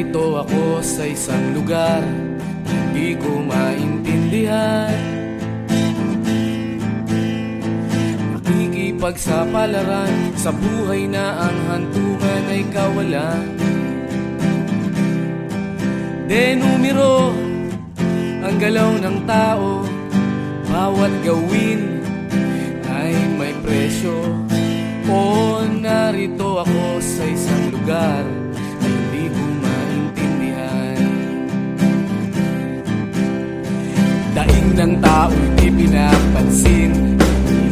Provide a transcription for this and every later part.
Narito ako sa isang lugar di ko maintindihan. Nakikipagsapalaran sa buhay na ang hantungan ay kawalan. Denumero ang galaw ng tao, bawat gawin ay may presyo. O narito ako sa isang lugar na hindi ko maintindihan. Daing ng tao'y di pinapansin,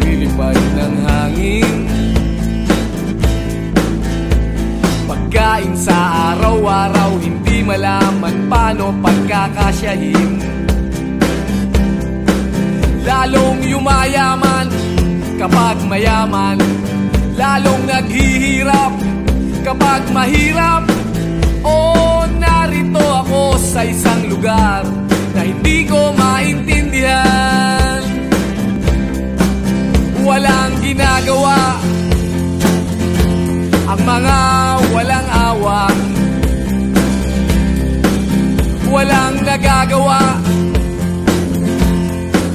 lilipad ng hangin. Pagkain sa araw-araw, hindi malaman paano pagkakasyahin. Lalong yumayaman kapag mayaman, lalong naghihirap kapag mahirap. O narito ako sa isang lugar na hindi ko maintindihan. Walang ginagawa ang mga walang awa, walang nagagawa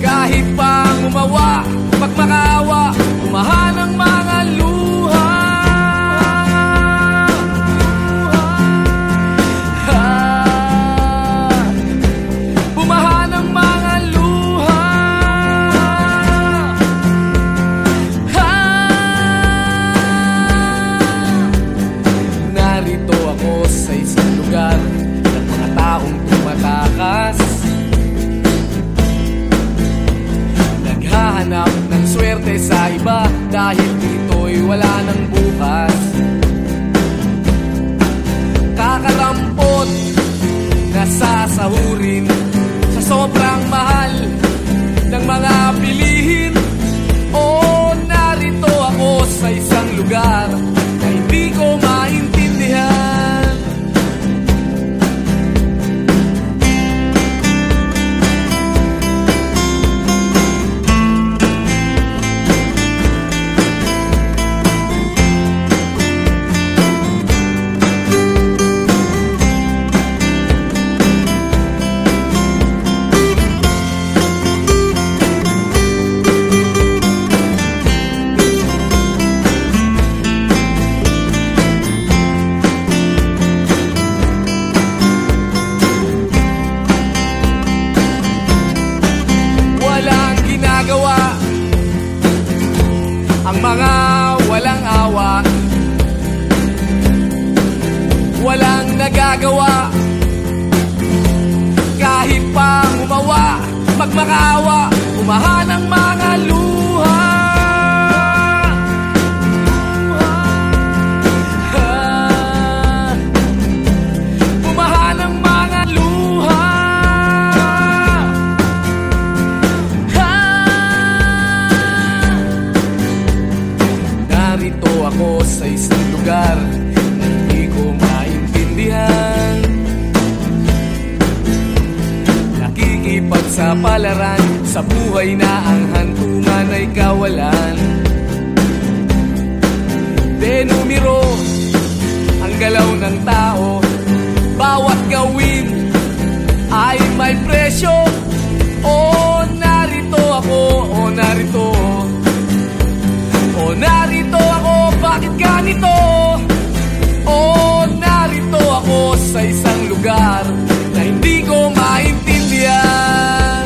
kahit pang umawa. Pagmakaawa, umahan ang mga luha. Bumahan ang mga luha. Narito ako sa isang lugar ng mga taong tumatakas, naghahanap ng swerte sa iba dahil dito'y wala ng bukas. Kakarampot na sasahurin sa sobrang mahal ng mga bilihin. O narito ako sa isang lugar na hindi ko maintindihan. Ang mga walang awa, walang nagagawa kahit pang umawa. Magmakaawa, umahan ang mga luha. Umahan ang mga luha. Narito ako sa isang lugar na hindi ko maintindihan. Nakikipagsapalaran sa buhay na ang hantungan ay kawalan. Denumero ang galaw ng tao, bawat gawin ay may presyo. O narito ako, o narito, o narito ako, bakit ganito? O narito ako sa isang lugar na hindi ko maintindihan.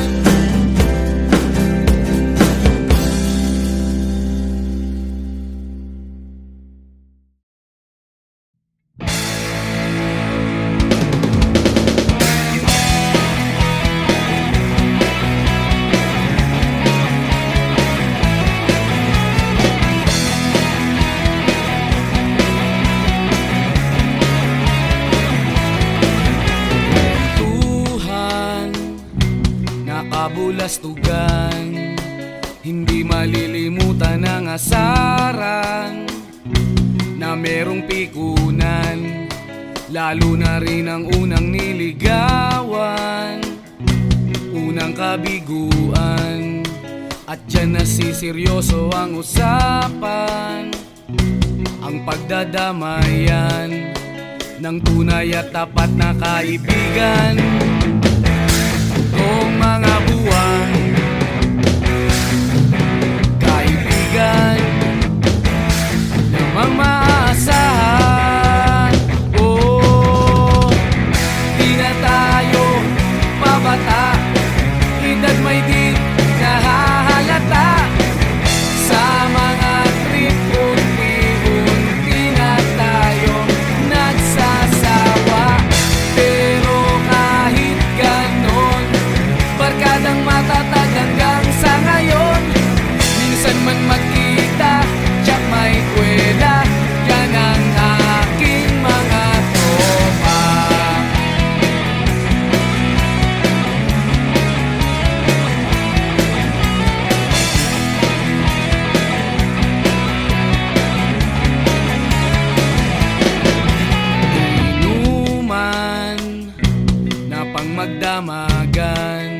Kabulastugan, hindi malilimutan ang asaran na merong pikunan, lalo na rin ang unang niligawan, unang kabiguan. At dyan nasiseryoso ang usapan, ang pagdadamayan, ng tunay at tapat na kaibigan. Kung mga buwan, kaibigan namang maaasahan. Oh, di na tayo pabata, edad may di nahahalata. Sa mga trip, unti-unti na tayo nagsasawa. Pero kahit ganon, barkadang matatag hanggang sa ngayon. Minsan man magkita, tsak may kwela, yan ang aking mga tropa. Inuman na pang magdamagan,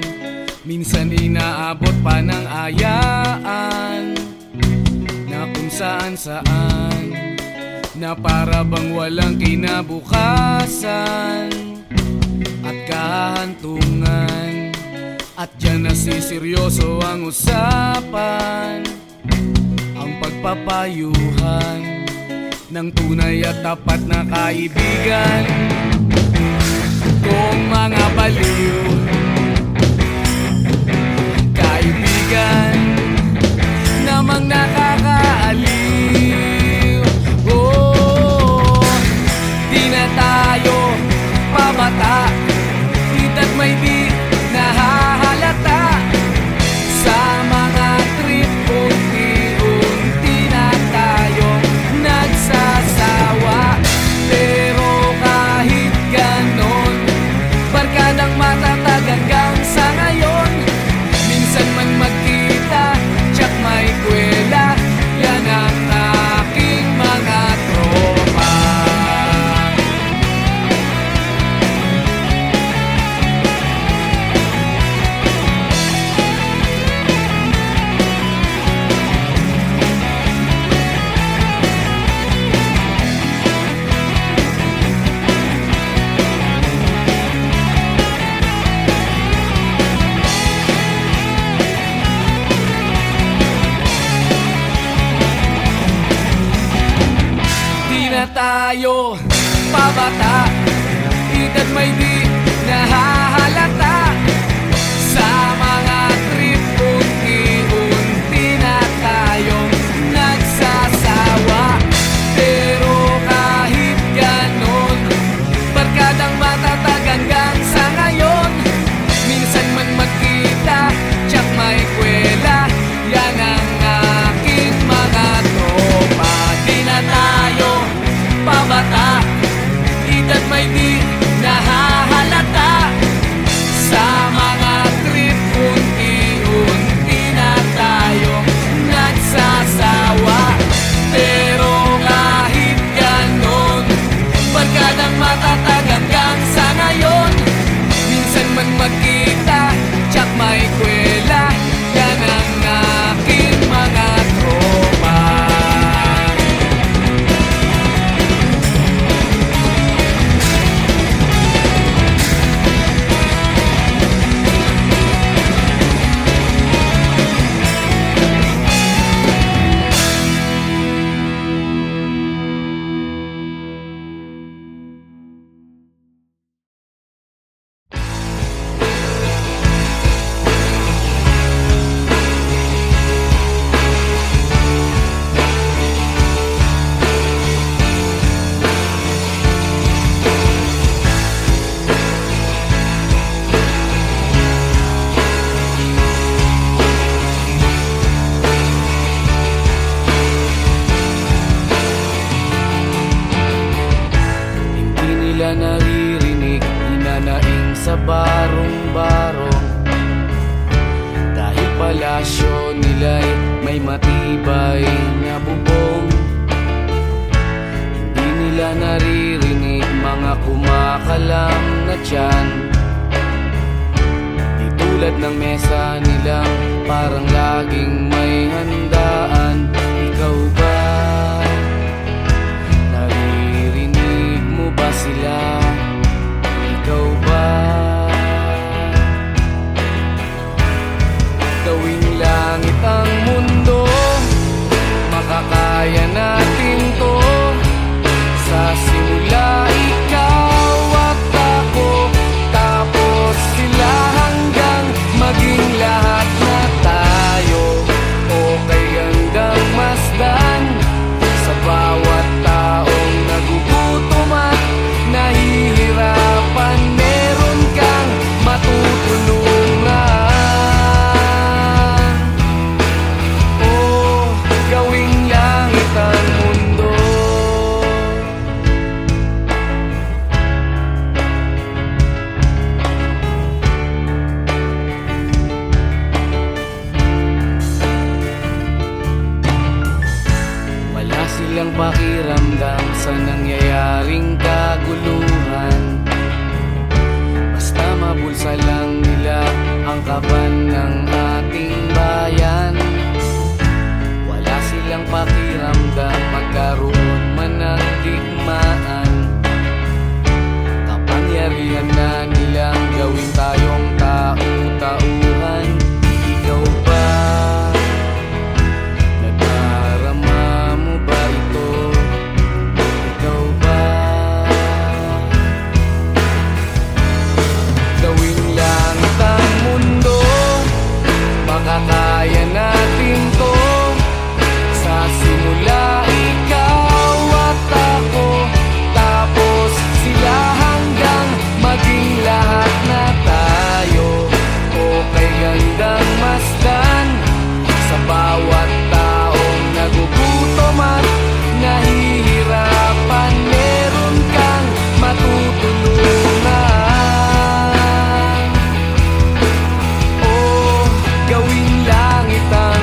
minsan inaabot pa ng ayaan, na kung saan-saan, na para bang walang kinabukasan at kahantungan. At dyan nasiseryoso ang usapan, ang pagpapayuhan ng tunay at tapat na kaibigan. Kung mga baliw, kaibigan namang nakakaaliw. Oh, di na tayo pabata, edad may di nahahalata. Sa mga trip, unti-unti na tayo nagsasawa. Pero kahit ganon, barkadang matatag hanggang sa ngayon. Minsan man magkita, tsak may kwela, yan ang aking mga tropa. Tayo pabata, edad may di nahahalata. Sa mga trip, unti-unti na tayo nagsasawa. Pero kahit ganon, barkadang matatag hanggang sa ngayon. Minsan man magkita, tsak may kwela, yan ang aking mga tropa. Di na tayo pabata, edad may di nahahalata. Sa mga trip, unti-unti na tayo nagsasawa. Pero kahit ganon, barkadang matatag hanggang sa ngayon. Minsan man magkita, tsak may kwela, yan ang aking mga tropa. Naririnig, hinanaing sa barong-barong. Dahil palasyo nila'y may matibay na bubong. Hindi nila naririnig mga kumakalam na tiyan. Di tulad ng mesa nilang parang laging may handaan. Ikaw ba? Naririnig mo ba sila? gawing langit ang mundo. Makakaya natin to. Sa simula ikaw at ako, tapos sila hanggang maging lahat na tayo. Okay hanggang masdan sa bawat taong nagugutom at nahihirapan. Meron kang matutulungan. Oh, gawing langit ang mundo. Wala silang pakiramdam sa nangyayaring kaguluhan. Basta mabulsa lang nila ang kaban ng ating bayan. Wala silang pakiramdam magkaroon man ng digmaan. Kapangyarihan na nilang gawin tayong tau-tauhan. Ikaw ba? Nadarama mo ba ito? Ikaw ba? Gawing langit ang mundo. Makakaya natin to. Sa simula ikaw at ako, tapos sila hanggang maging lahat na tayo. Okay hanggang masdan sa bawat taong nagugutom at nahihirapan. Meron kang matutulungan. Oh, gawing langit ang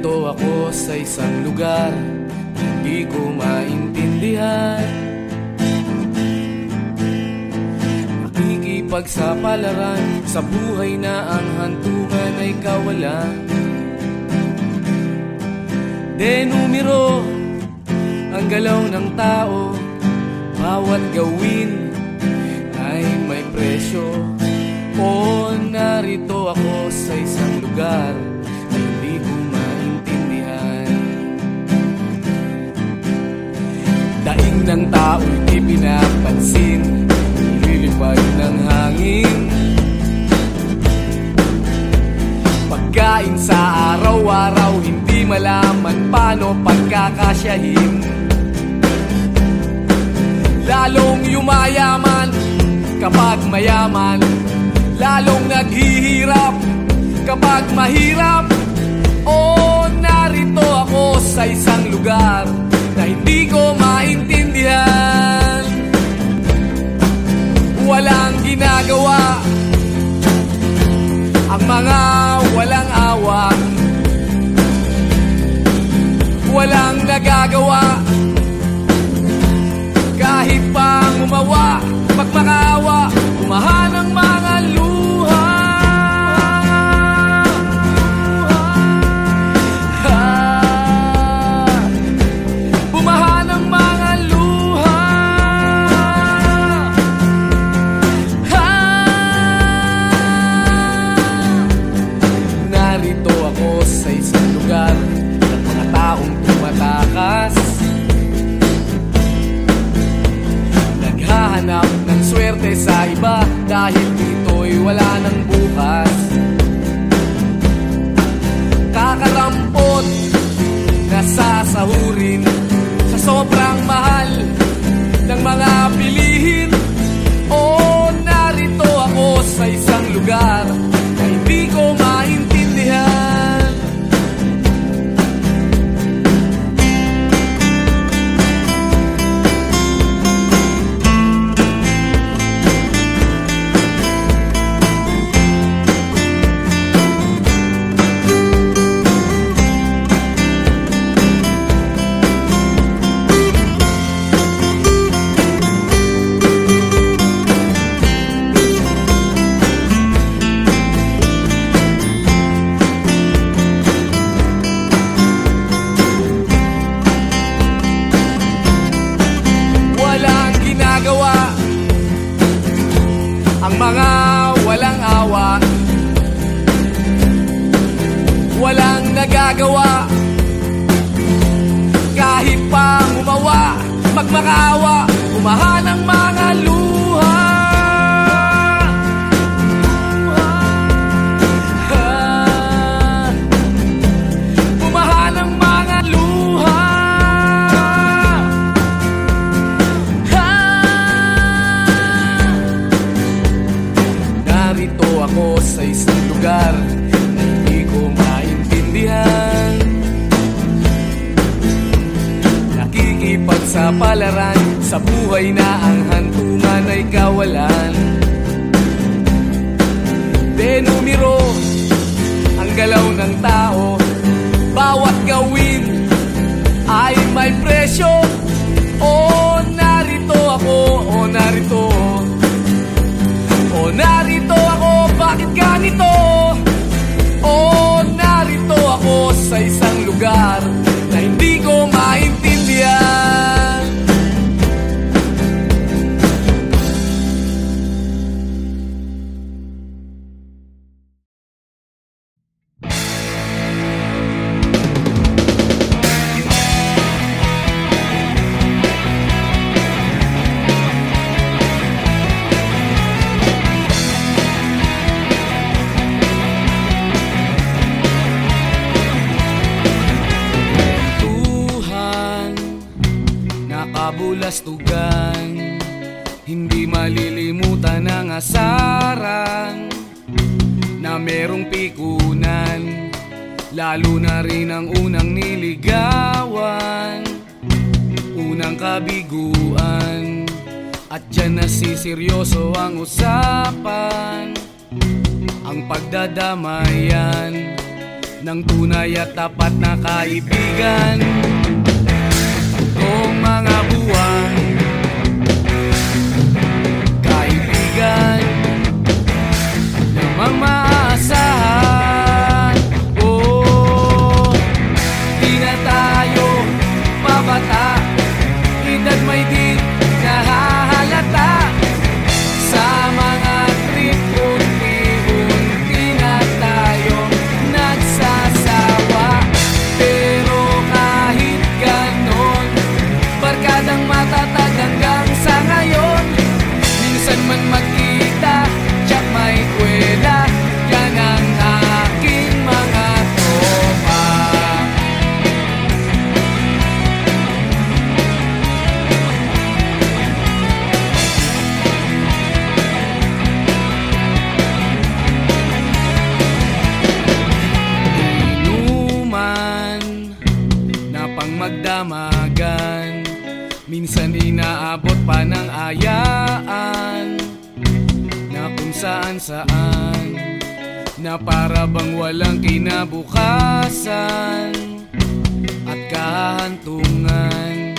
Narito ako sa isang lugar hindi ko maintindihan. Nakikipagsapalaran sa buhay na ang hantungan ay kawalan. Denumero ang galaw ng tao, bawat gawin ay may presyo. O narito ako sa isang lugar na hindi ko maintindihan. Daing ng tao'y di pinapansin, lilipad ng hangin. Pagkain sa araw-araw, hindi malaman paano pagkakasyahin. Lalong yumayaman kapag mayaman, lalong naghihirap kapag mahirap. O narito ako sa isang lugar na hindi ko maintindihan. Walang ginagawa ang mga walang awa, walang nagagawa kahit pang umawa, magmakaawa, umahan ang mga luha. Bumahan ang mga luha. Narito ako sa isang lugar ng mga taong tumatakas, naghahanap ng swerte sa iba dahil dito'y wala ng bukas. Kakarampot na sasahurin sa sobrang mahal ng mga bilihin. O narito ako sa isang lugar na hindi ko maintindihan. Ang mga walang awa, walang nagagawa kahit pang umawa, magmakaawa, umahan ang mga luha. Umahan ang mga luha. Narito ako sa isang lugar na hindi ko maintindihan. Nakikipagsapalaran sa buhay na ang hantungan ay kawalan. Denumero ang galaw ng tao, bawat gawin ay may presyo. O narito ako, o narito, o narito ako, bakit ganito? O narito ako sa isang lugar na hindi ko maintindihan. Kabulastugan, hindi malilimutan ang asaran na merong pikunan, lalo na rin ang unang niligawan, unang kabiguan, at dyan nasiseryoso ang usapan, ang pagdadamayan ng tunay at tapat na kaibigan. Kung mga buwan, kaibigan namang maaasahan. Oh, di na tayo pabata, edad may di nahahalata. Sa mga trip, unti-unti na tayo nagsasawa. Pero kahit ganon, barkadang matatag hanggang sa ngayon. Minsan man magkita, tiyak may kwela, yan ang aking mga tropa. Inuman na pang magdamagan, minsan inaabot pa ng ayaan, na kung saan-saan, na para bang walang kinabukasan at kahantungan.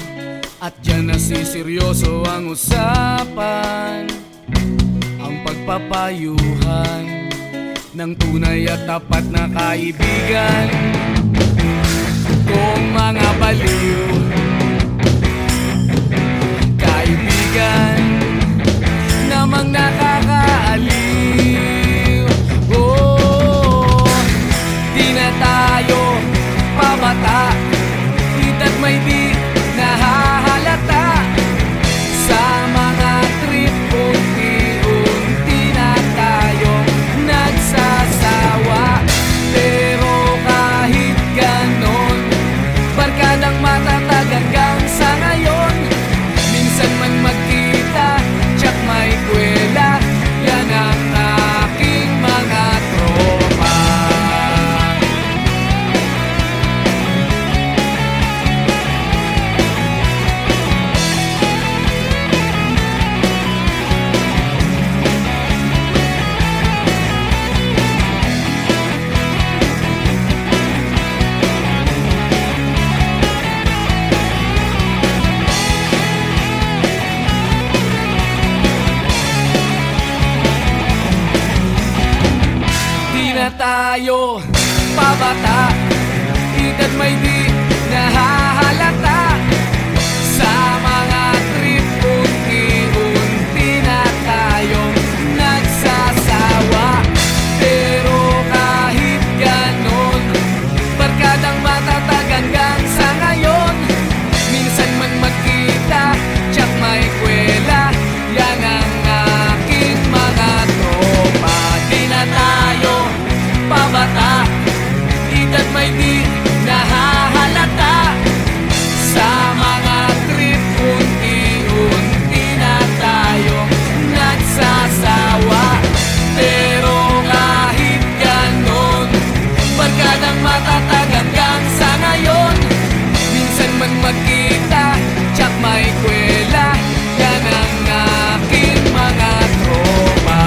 At dyan nasiseryoso ang usapan, ang pagpapayuhan ng tunay at tapat na kaibigan. Kung mga baliw, kaibigan namang nakakaaliw. Oh, di na tayo pabata, edad may di nahahalata. Sa mga trip, unti-unti na tayo nagsasawa. Pero kahit ganon, barkadang matatag hanggang sa ngayon. Minsan man magkita, tiyak may kwela, yan ang aking mga tropa. Tayo pabata, edad may di nahahalata. Sa mga trip, unti-unti na tayo nagsasawa. Pero kahit ganon, barkadang matatag hanggang sa ngayon. Minsan man magkita, tiyak may kwela, yan ang aking mga tropa. Di na tayo pabata, edad may di nahahalata. Sa mga trip, unti-unti na tayo nagsasawa. Pero kahit ganon, barkadang matatag hanggang sa ngayon. Minsan man magkita, tiyak may kwela, yan ang aking mga tropa.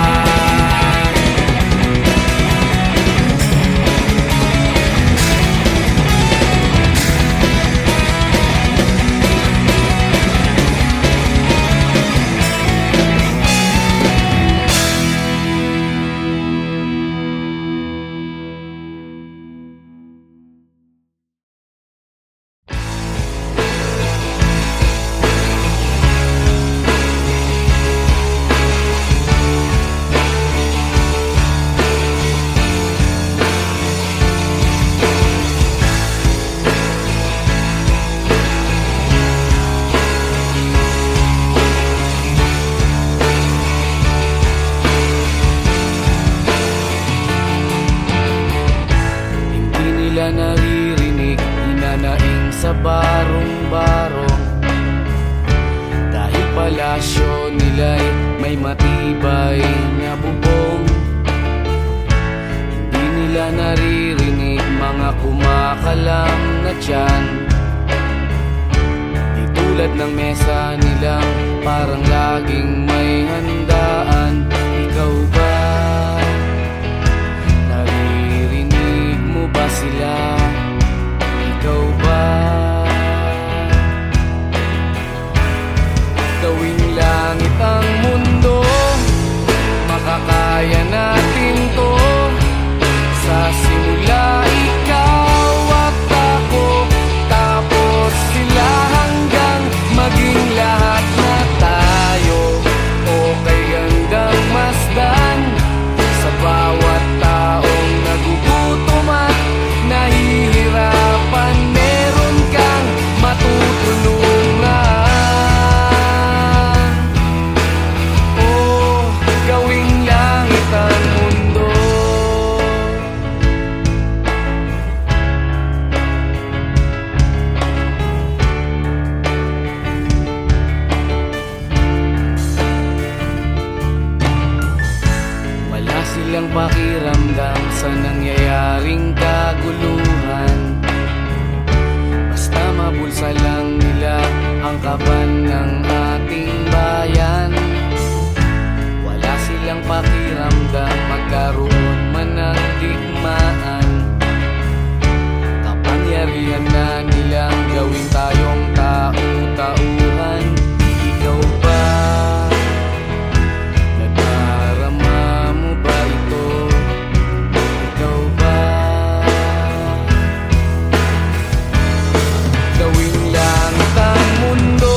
Naririnig, hinanaing sa barong-barong. Dahil palasyo nila'y may matibay na bubong. Hindi nila naririnig mga kumakalam na tiyan. Di tulad ng mesa nilang parang laging may handaan. Ikaw ba? Naririnig mo ba sila? silang pakiramdam sa nangyayaring kaguluhan. Basta mabulsa lang nila ang kaban ng ating bayan. Wala silang pakiramdam magkaroon man ng digmaan. Kapangyarihan na nilang gawin tayong tau-tauhan. Ikaw ba? Nadarama mo ba ito? Ikaw ba? Gawing langit ang mundo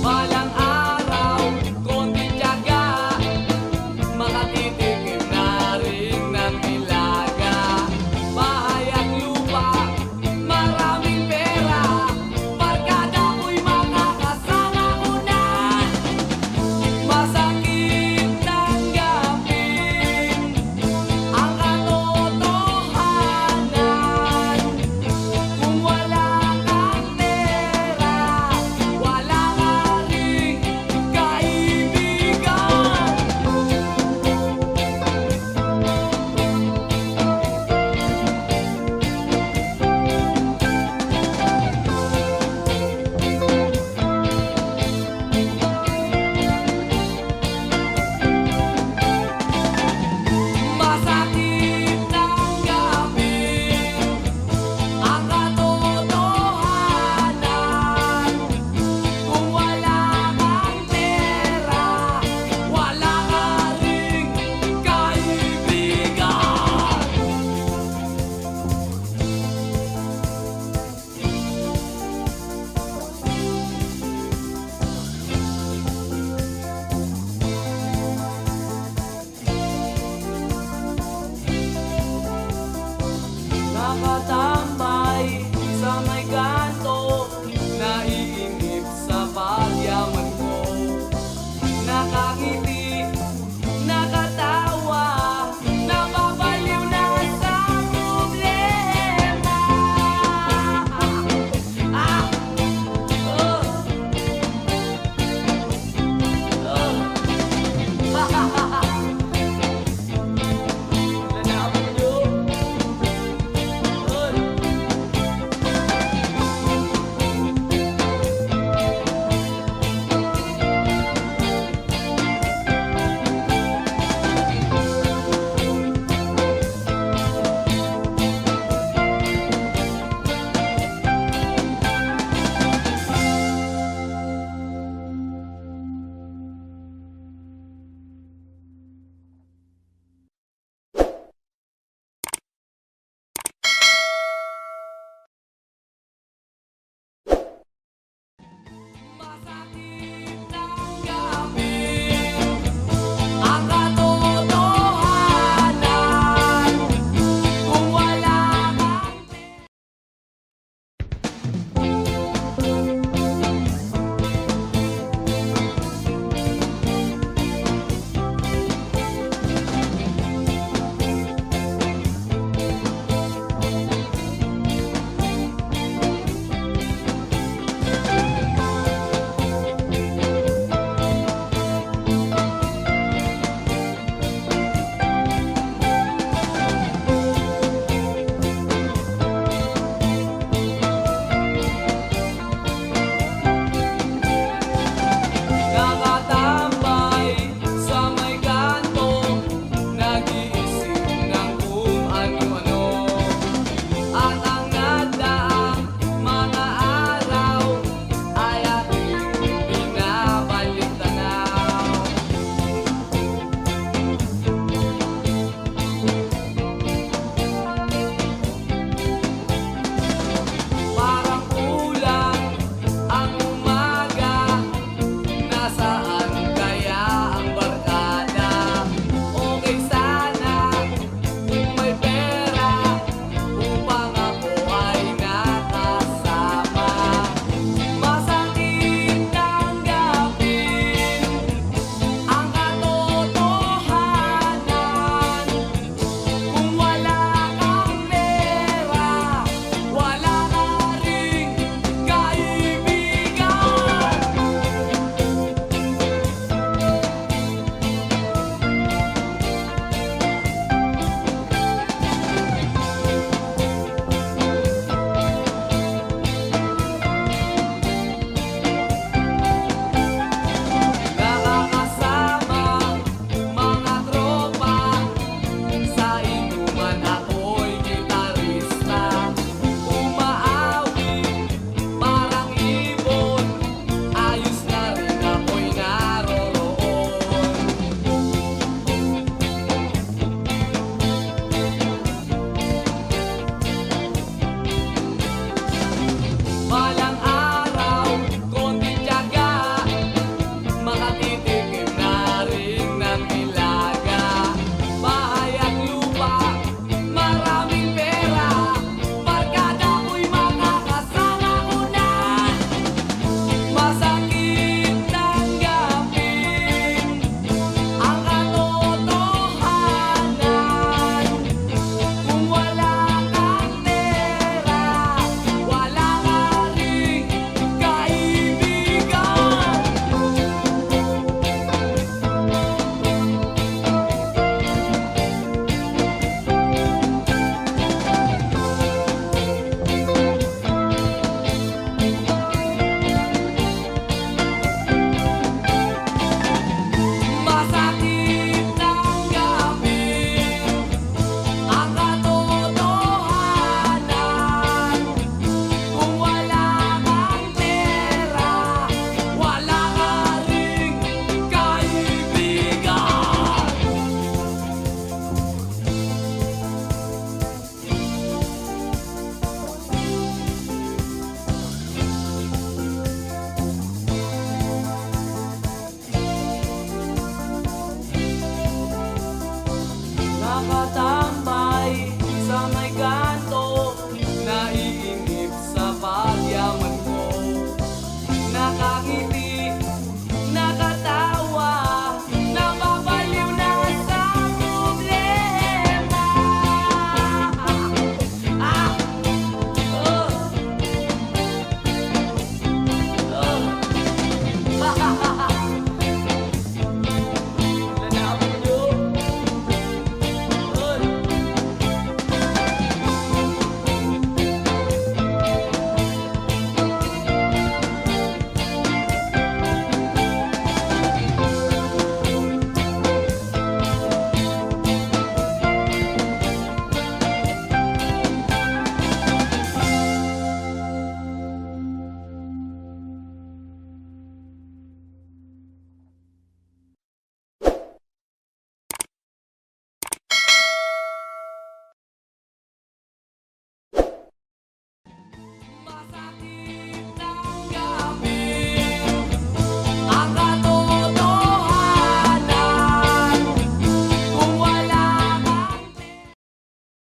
Lumalang